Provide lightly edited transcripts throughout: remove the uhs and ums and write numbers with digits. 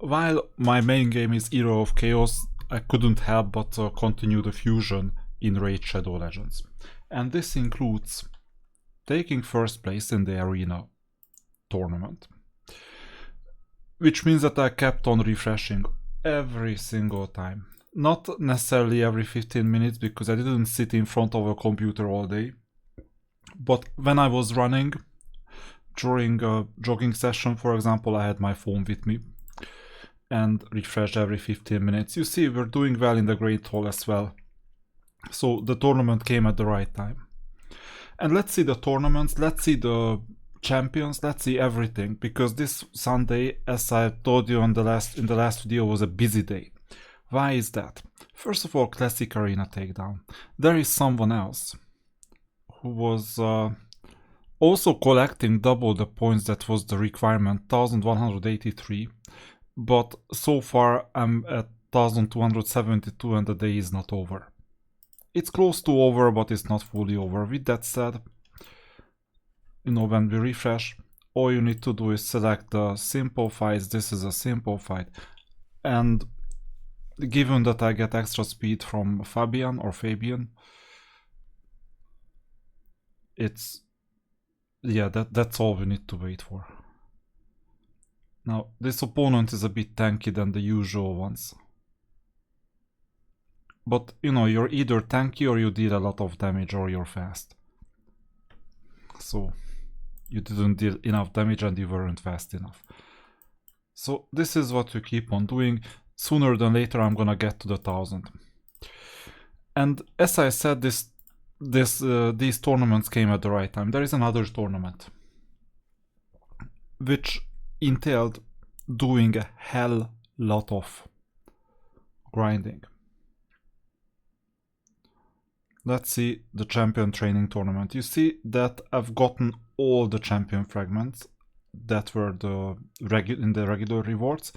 while my main game is Era of Chaos, I couldn't help but continue the fusion in Raid Shadow Legends. And this includes taking first place in the arena tournament, which means that I kept on refreshing every single time. Not necessarily every 15 minutes, because I didn't sit in front of a computer all day, but when I was running, during a jogging session, for example, I had my phone with me and refreshed every 15 minutes. You see, we're doing well in the Great Hall as well. So the tournament came at the right time. And let's see the tournaments, let's see the champions, let's see everything, because this Sunday, as I told you in the last video, was a busy day. Why is that? First of all, Classic Arena Takedown. There is someone else who was also collecting double the points that was the requirement, 1183, but so far I'm at 1272 and the day is not over. It's close to over, but it's not fully over. With that said, you know, when we refresh, all you need to do is select the simple fights. This is a simple fight, and given that I get extra speed from Fabian, it's, yeah, that's all we need to wait for. Now, this opponent is a bit tanky than the usual ones. But, you know, you're either tanky or you deal a lot of damage or you're fast. So, you didn't deal enough damage and you weren't fast enough. So, this is what we keep on doing. Sooner than later I'm gonna get to the 1000. And as I said, these tournaments came at the right time. There is another tournament which entailed doing a hell lot of grinding. Let's see the champion training tournament. You see that I've gotten all the champion fragments that were in the regular rewards,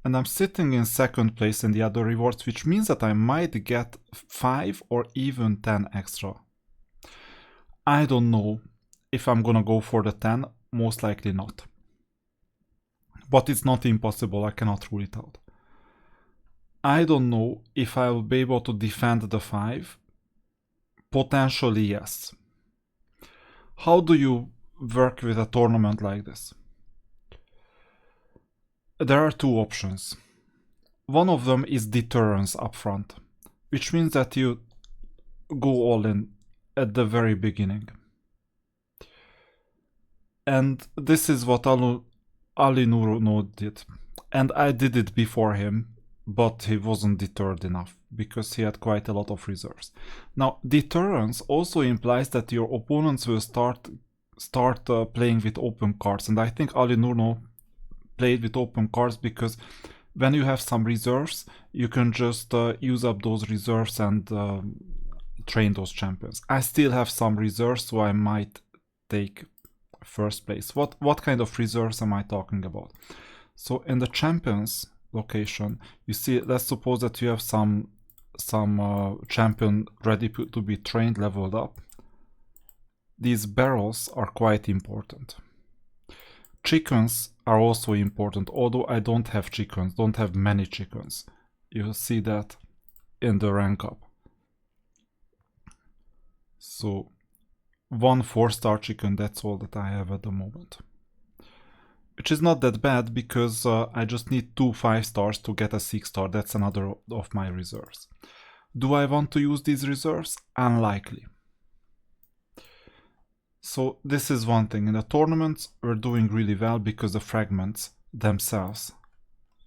and I'm sitting in second place in the other rewards, which means that I might get 5 or even 10 extra. I don't know if I'm gonna go for the 10, most likely not. But it's not impossible, I cannot rule it out. I don't know if I will be able to defend the 5. Potentially yes. How do you work with a tournament like this? There are two options. One of them is deterrence up front, which means that you go all in at the very beginning. And this is what Ali Nuno did. And I did it before him, but he wasn't deterred enough because he had quite a lot of reserves. Now, deterrence also implies that your opponents will start playing with open cards, and I think Ali Nuno played with open cards because when you have some reserves, you can just use up those reserves and train those champions. I still have some reserves, so I might take first place. What kind of reserves am I talking about? So in the champions location, you see, let's suppose that you have some champion ready to be trained, leveled up. These barrels are quite important. Chickens are also important, although I don't have chickens, don't have many chickens. You'll see that in the rank up. So 1 4-star chicken, that's all that I have at the moment. Which is not that bad because I just need 2 5-stars to get a 6-star. That's another of my reserves. Do I want to use these reserves? Unlikely. So this is one thing. In the tournaments, we're doing really well because the fragments themselves,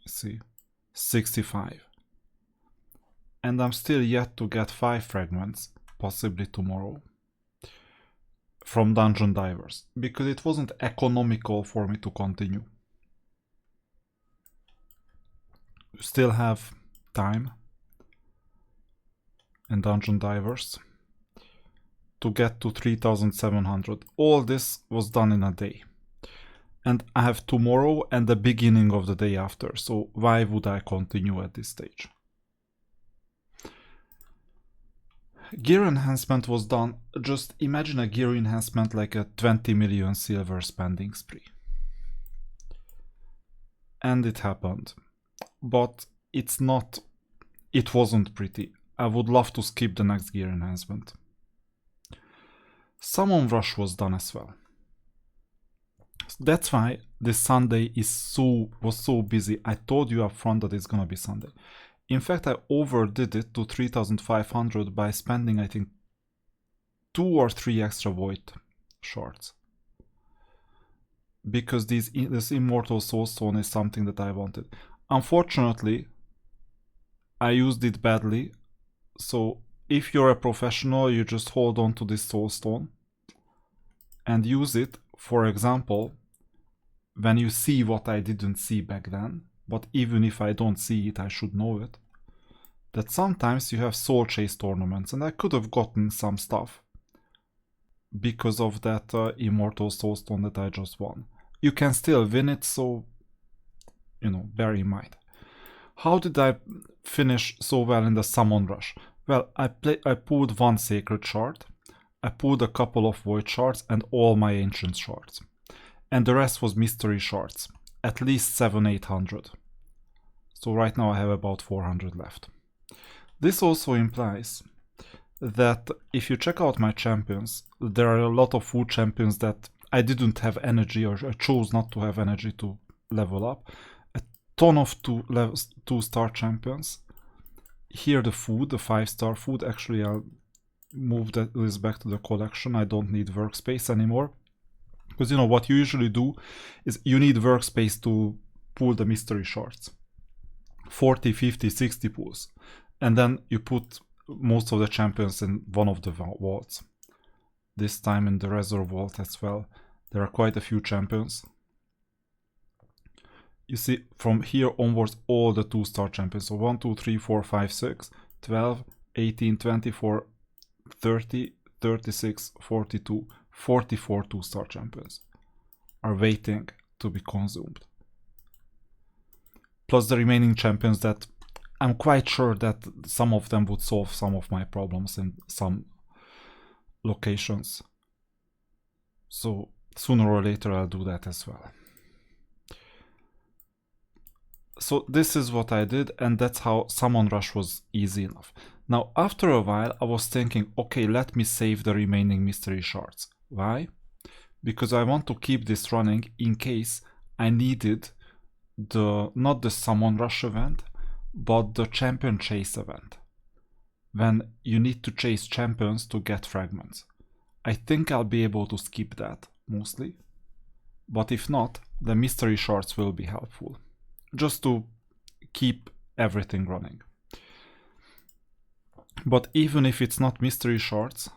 see, 65. And I'm still yet to get 5 fragments, possibly tomorrow, from Dungeon Divers, because it wasn't economical for me to continue. Still have time in Dungeon Divers to get to 3700. All this was done in a day. And I have tomorrow and the beginning of the day after, so why would I continue at this stage? Gear enhancement was done. Just imagine a gear enhancement like a 20 million silver spending spree. And it happened. but it wasn't pretty. I would love to skip the next gear enhancement. Summon Rush was done as well. That's why this Sunday was so busy. I told you up front that it's gonna be Sunday. In fact, I overdid it to 3,500 by spending, I think, 2 or 3 extra void shards. Because this Immortal Soulstone is something that I wanted. Unfortunately, I used it badly. So if you're a professional, you just hold on to this Soulstone and use it, for example, when you see what I didn't see back then. But even if I don't see it, I should know it. That sometimes you have soul chase tournaments, and I could have gotten some stuff because of that Immortal Soulstone that I just won. You can still win it, so, you know, bear in mind. How did I finish so well in the Summon Rush? Well, I pulled 1 Sacred Shard, I pulled a couple of Void Shards and all my Ancient Shards. And the rest was Mystery Shards, at least 700-800. So right now I have about 400 left. This also implies that if you check out my champions, there are a lot of food champions that I didn't have energy, or I chose not to have energy to level up. A ton of 2-star champions. Here the food, the 5-star food, actually I'll move this back to the collection. I don't need workspace anymore. Because, you know, what you usually do is you need workspace to pull the mystery shards. 40, 50, 60 pulls. And then you put most of the champions in one of the vaults. This time in the Reserve Vault as well. There are quite a few champions. You see, from here onwards, all the 2-star champions. So 1, 2, 3, 4, 5, 6, 12, 18, 24, 30, 36, 42, 44 2-star champions are waiting to be consumed. Plus the remaining champions that I'm quite sure that some of them would solve some of my problems in some locations. So sooner or later I'll do that as well. So this is what I did, and that's how Summon Rush was easy enough. Now after a while I was thinking, okay, let me save the remaining mystery shards. Why? Because I want to keep this running in case I needed not the Summon Rush event, but the Champion Chase event. When you need to chase champions to get fragments. I think I'll be able to skip that, mostly. But if not, the mystery shards will be helpful. Just to keep everything running. But even if it's not mystery shards,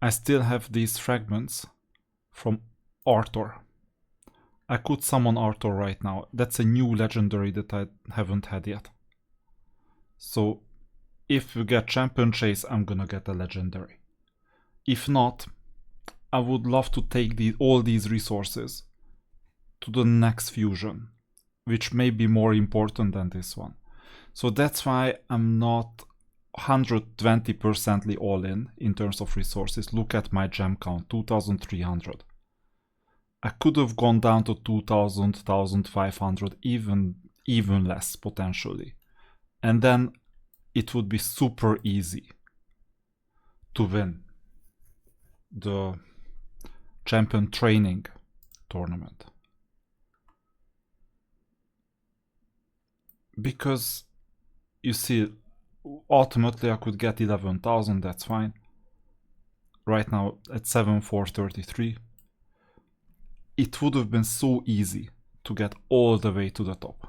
I still have these fragments from Arbiter. I could summon Arbiter right now. That's a new legendary that I haven't had yet. So if we get Champion Chase, I'm gonna get a legendary. If not, I would love to take all these resources to the next fusion, which may be more important than this one. So that's why I'm not 120% all in terms of resources. Look at my gem count, 2,300. I could have gone down to 2,000, 1,500, even less potentially. And then it would be super easy to win the champion training tournament. Because you see, ultimately I could get 11,000, that's fine. Right now at 7,433. It would have been so easy to get all the way to the top.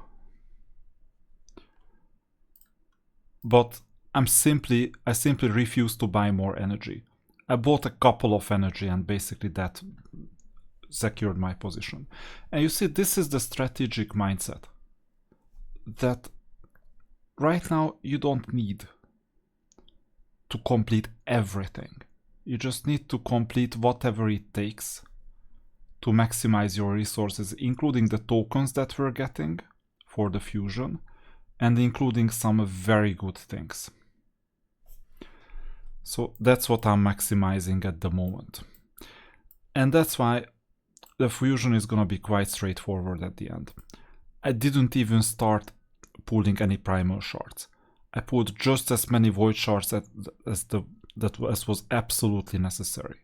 But I simply refuse to buy more energy. I bought a couple of energy and basically that secured my position. And you see, this is the strategic mindset. That right now you don't need to complete everything. You just need to complete whatever it takes to maximize your resources, including the tokens that we're getting for the fusion and including some very good things. So that's what I'm maximizing at the moment. And that's why the fusion is gonna be quite straightforward at the end. I didn't even start pulling any primal shards. I pulled just as many void shards as was absolutely necessary.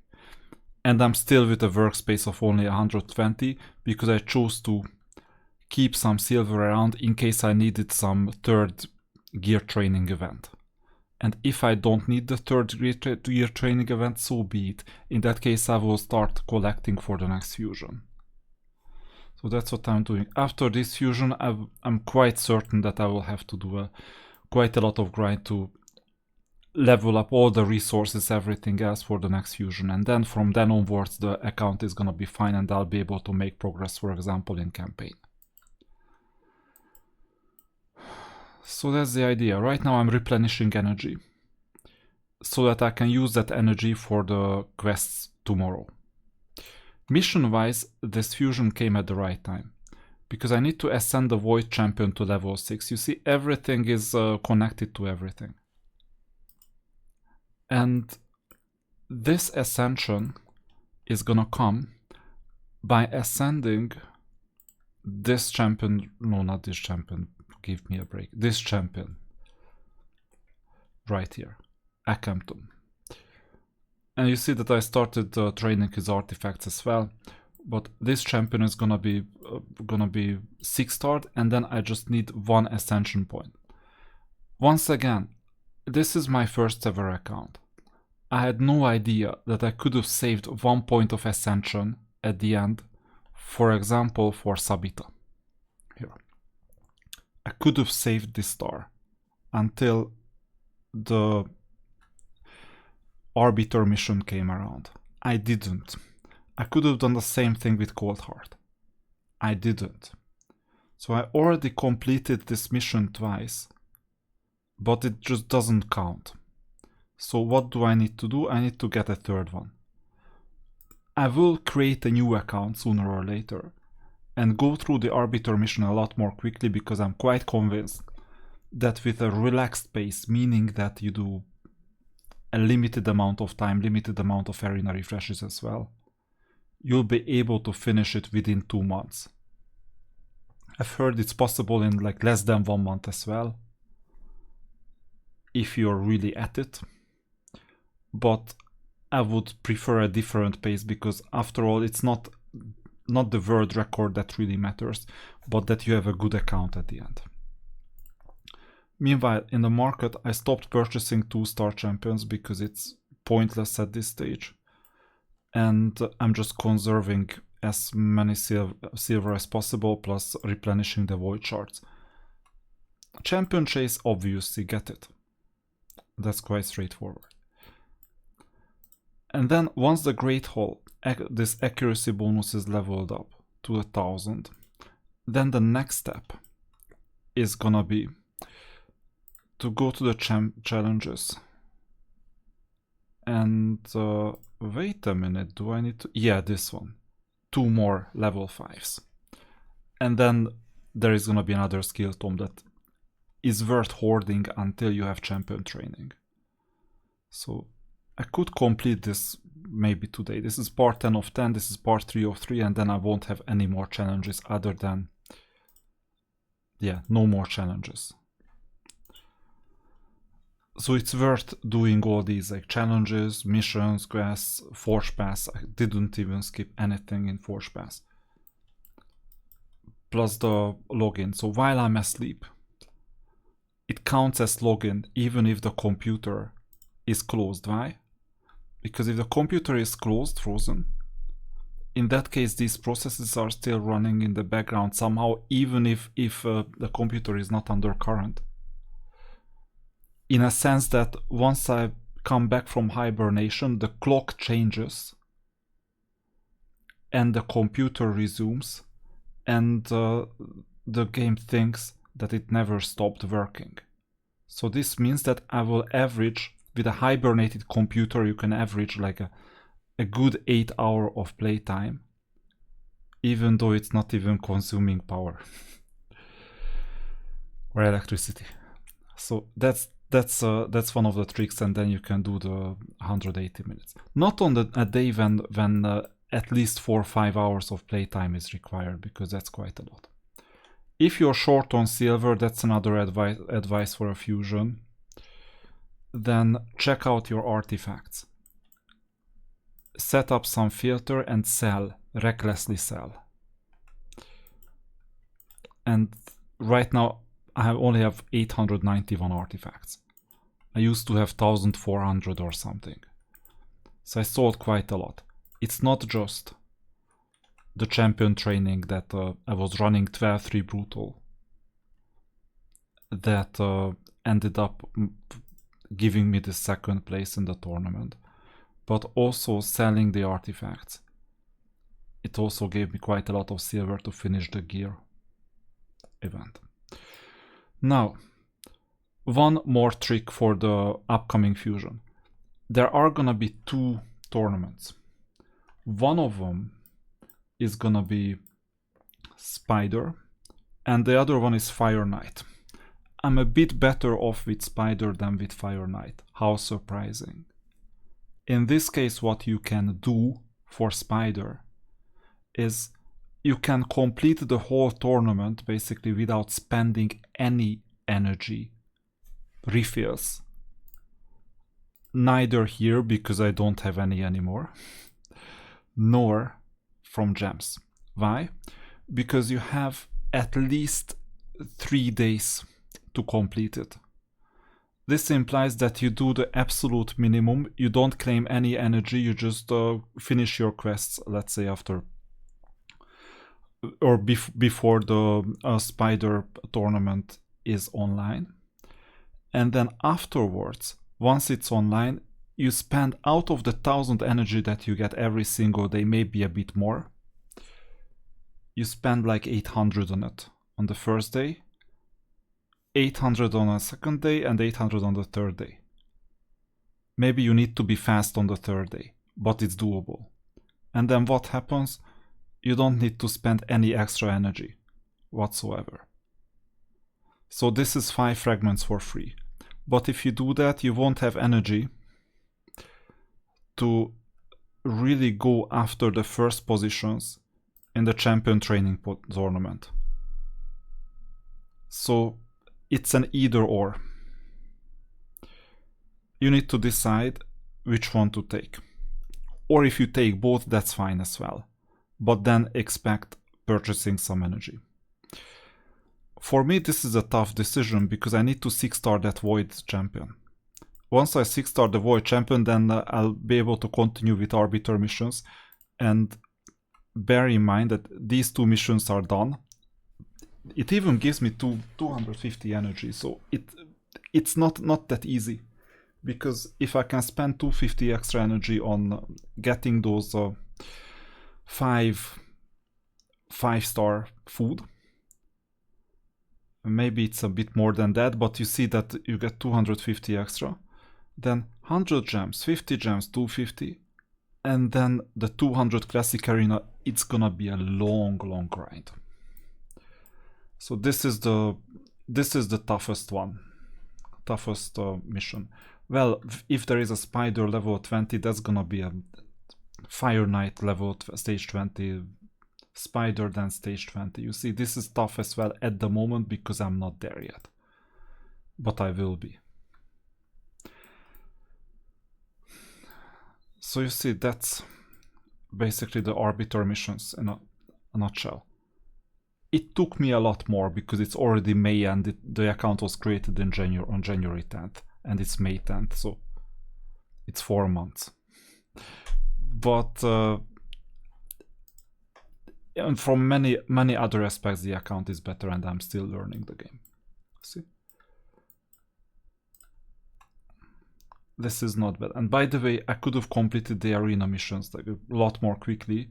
And I'm still with a workspace of only 120 because I chose to keep some silver around in case I needed some third gear training event. And if I don't need the third gear training event, so be it. In that case, I will start collecting for the next fusion. So that's what I'm doing. After this fusion, I'm quite certain that I will have to do quite a lot of grind to level up all the resources, everything else for the next fusion. And then from then onwards, the account is gonna be fine and I'll be able to make progress, for example, in campaign. So that's the idea. Right now I'm replenishing energy so that I can use that energy for the quests tomorrow. Mission wise, this fusion came at the right time because I need to ascend the Void Champion to level 6. You see, everything is connected to everything. And this ascension is gonna come by ascending this champion, no, not this champion, give me a break, this champion right here, Akampton. And you see that I started training his artifacts as well, but this champion is gonna be 6-starred, and then I just need 1 ascension point. Once again, this is my first ever account. I had no idea that I could have saved 1 point of ascension at the end, for example, for Sabita. Here. I could have saved this star until the Arbiter mission came around. I didn't. I could have done the same thing with Cold Heart. I didn't. So I already completed this mission twice, but it just doesn't count. So what do I need to do? I need to get a third one. I will create a new account sooner or later and go through the Arbiter mission a lot more quickly because I'm quite convinced that with a relaxed pace, meaning that you do a limited amount of time, limited amount of arena refreshes as well, you'll be able to finish it within 2 months. I've heard it's possible in like less than 1 month as well, if you're really at it. But I would prefer a different pace because after all, it's not the world record that really matters, but that you have a good account at the end. Meanwhile, in the market, I stopped purchasing 2-star champions because it's pointless at this stage. And I'm just conserving as many silver as possible, plus replenishing the void shards. Champion chase, obviously, get it. That's quite straightforward. And then once the Great Hall, this accuracy bonus is leveled up to 1000, then the next step is gonna be to go to the challenges. And wait a minute, do I need to? Yeah, this one. 2 more level 5s. And then there is gonna be another skill tome that is worth hoarding until you have champion training. So I could complete this maybe today. This is part 10 of 10, this is part 3 of 3, and then I won't have any more challenges other than, yeah, no more challenges. So it's worth doing all these like challenges, missions, quests, Forge Pass. I didn't even skip anything in Forge Pass. Plus the login. So while I'm asleep, it counts as login even if the computer is closed. Why? Because if the computer is closed, frozen, in that case these processes are still running in the background somehow, even if the computer is not under current. In a sense that once I come back from hibernation, the clock changes and the computer resumes, and the game thinks that it never stopped working. So this means that I will average, with a hibernated computer, you can average like a good 8 hours of playtime, even though it's not even consuming power or electricity. So that's one of the tricks, and then you can do the 180 minutes. Not on a day when at least 4 or 5 hours of playtime is required, because that's quite a lot. If you're short on silver, that's another advice for a fusion. Then check out your artifacts. Set up some filter and sell, recklessly sell. And right now I only have 891 artifacts. I used to have 1400 or something. So I sold quite a lot. It's not just the champion training that I was running 12-3 brutal that ended up giving me the second place in the tournament, but also selling the artifacts. It also gave me quite a lot of silver to finish the gear event. Now, one more trick for the upcoming fusion. There are gonna be 2 tournaments. One of them is gonna be Spider, and the other one is Fire Knight. I'm a bit better off with Spider than with Fire Knight. How surprising. In this case, what you can do for Spider is you can complete the whole tournament basically without spending any energy refills. Neither here, because I don't have any anymore, nor from gems. Why? Because you have at least 3 days to complete it. This implies that you do the absolute minimum, you don't claim any energy, you just finish your quests, let's say after or before the Spider tournament is online. And then afterwards, once it's online, you spend out of the 1000 energy that you get every single day, maybe a bit more. You spend like 800 on it on the first day, 800 on a second day, and 800 on the third day. Maybe you need to be fast on the third day, but it's doable. And then what happens? You don't need to spend any extra energy whatsoever. So this is 5 fragments for free. But if you do that, you won't have energy to really go after the first positions in the champion training tournament. So it's an either or. You need to decide which one to take. Or if you take both, that's fine as well. But then expect purchasing some energy. For me, this is a tough decision because I need to 6-star that Void champion. Once I 6-star the Void champion, then I'll be able to continue with Arbiter missions. And bear in mind that these 2 missions are done. It even gives me 250 energy, so it's not that easy. Because if I can spend 250 extra energy on getting those 5-star food, maybe it's a bit more than that, but you see that you get 250 extra, then 100 gems, 50 gems, 250, and then the 200 classic arena, it's gonna be a long grind. So this is the toughest one, toughest mission. Well, if there is a Spider level 20, that's gonna be a Fire Knight level stage 20, Spider then stage 20. You see, this is tough as well at the moment because I'm not there yet. But I will be. So you see, that's basically the Arbiter missions in a nutshell. It took me a lot more because it's already May and the account was created in on January 10th and it's May 10th, so it's 4 months. But and from many other aspects, the account is better and I'm still learning the game. See? This is not bad. And by the way, I could have completed the arena missions like a lot more quickly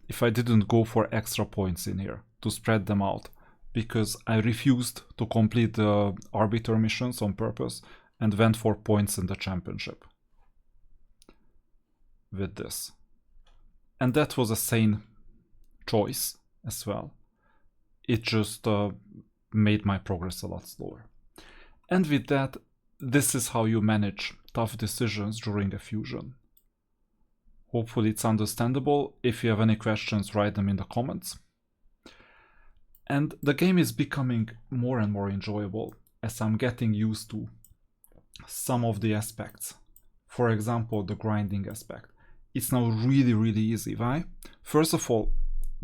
if I didn't go for extra points in here to spread them out, because I refused to complete the Arbiter missions on purpose and went for points in the championship with this. And that was a sane choice as well. It just made my progress a lot slower. And with that, this is how you manage tough decisions during a fusion. Hopefully it's understandable. If you have any questions, write them in the comments. And the game is becoming more and more enjoyable as I'm getting used to some of the aspects. For example, the grinding aspect. It's now really easy. Why? First of all,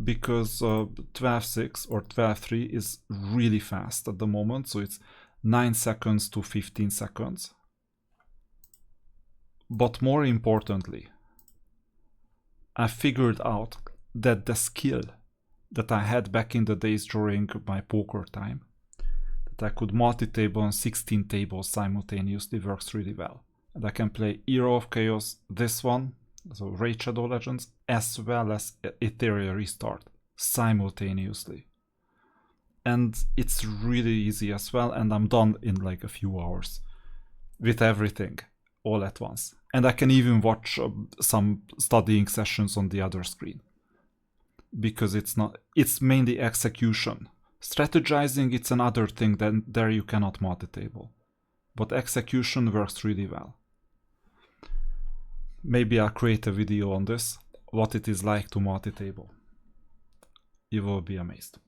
because 12.6 or 12.3 is really fast at the moment, so it's 9 seconds to 15 seconds. But more importantly, I figured out that the skill that I had back in the days during my poker time, that I could multi-table on 16 tables simultaneously, works really well. And I can play Era of Chaos, this one, so Raid Shadow Legends, as well as Ethereal Restart simultaneously. And it's really easy as well, and I'm done in like a few hours with everything all at once. And I can even watch some studying sessions on the other screen, because it's mainly execution. Strategizing, it's another thing, then there you cannot multi-table, but execution works really well. Maybe I'll create a video on this, what it is like to multi-table. You will be amazed.